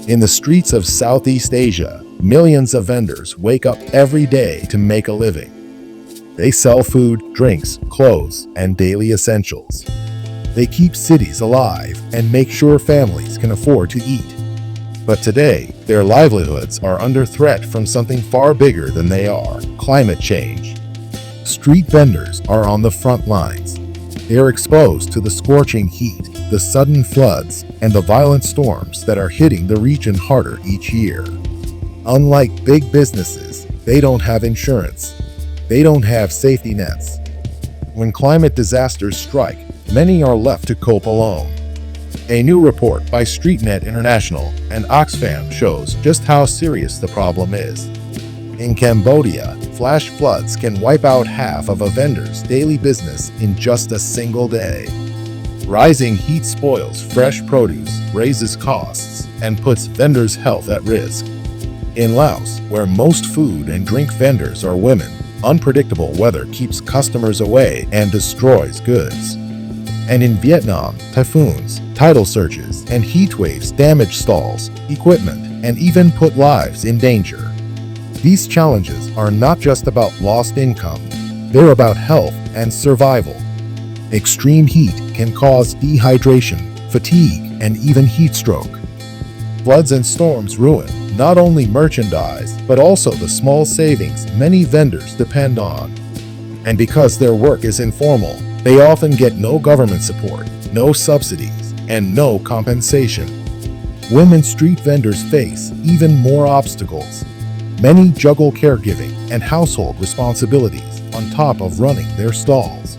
In the streets of Southeast Asia, millions of vendors wake up every day to make a living. They sell food, drinks, clothes, and daily essentials. They keep cities alive and make sure families can afford to eat. But today, their livelihoods are under threat from something far bigger than they are: climate change. Street vendors are on the front lines. They are exposed to the scorching heat, the sudden floods, and the violent storms that are hitting the region harder each year. Unlike big businesses, they don't have insurance. They don't have safety nets. When climate disasters strike, many are left to cope alone. A new report by Streetnet International and Oxfam shows just how serious the problem is. In Cambodia, flash floods can wipe out half of a vendor's daily business in just a single day. Rising heat spoils fresh produce, raises costs, and puts vendors' health at risk. In Laos, where most food and drink vendors are women, unpredictable weather keeps customers away and destroys goods. And in Vietnam, typhoons, tidal surges, and heat waves damage stalls, equipment, and even put lives in danger. These challenges are not just about lost income, they're about health and survival. Extreme heat can cause dehydration, fatigue, and even heat stroke. Floods and storms ruin not only merchandise, but also the small savings many vendors depend on. And because their work is informal, they often get no government support, no subsidies, and no compensation. Women street vendors face even more obstacles. Many juggle caregiving and household responsibilities on top of running their stalls.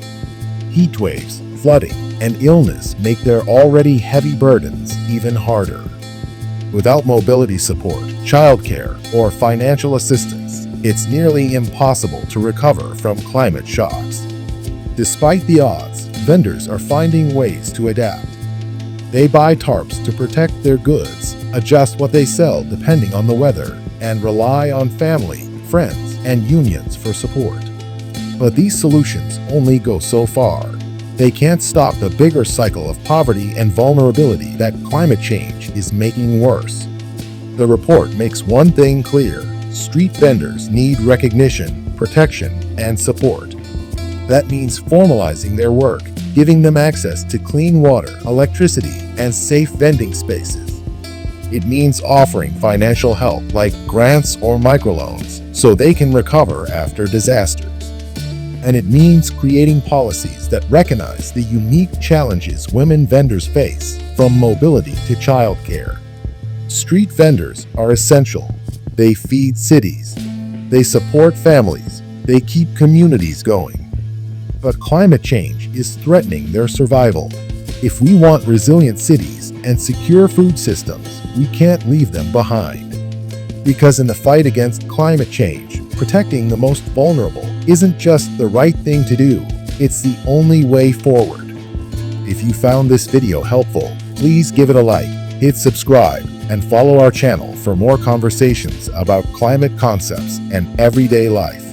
Heat waves, flooding, and illness make their already heavy burdens even harder. Without mobility support, childcare, or financial assistance, it's nearly impossible to recover from climate shocks. Despite the odds, vendors are finding ways to adapt. They buy tarps to protect their goods, adjust what they sell depending on the weather, and rely on family, friends, and unions for support. But these solutions only go so far. They can't stop the bigger cycle of poverty and vulnerability that climate change is making worse. The report makes one thing clear: street vendors need recognition, protection, and support. That means formalizing their work, giving them access to clean water, electricity, and safe vending spaces. It means offering financial help like grants or microloans so they can recover after disasters. And it means creating policies that recognize the unique challenges women vendors face, from mobility to childcare. Street vendors are essential. They feed cities. They support families. They keep communities going. But climate change is threatening their survival. If we want resilient cities and secure food systems, we can't leave them behind. Because in the fight against climate change, protecting the most vulnerable isn't just the right thing to do, it's the only way forward. If you found this video helpful, please give it a like, hit subscribe, and follow our channel for more conversations about climate concepts and everyday life.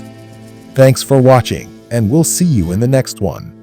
Thanks for watching, and we'll see you in the next one.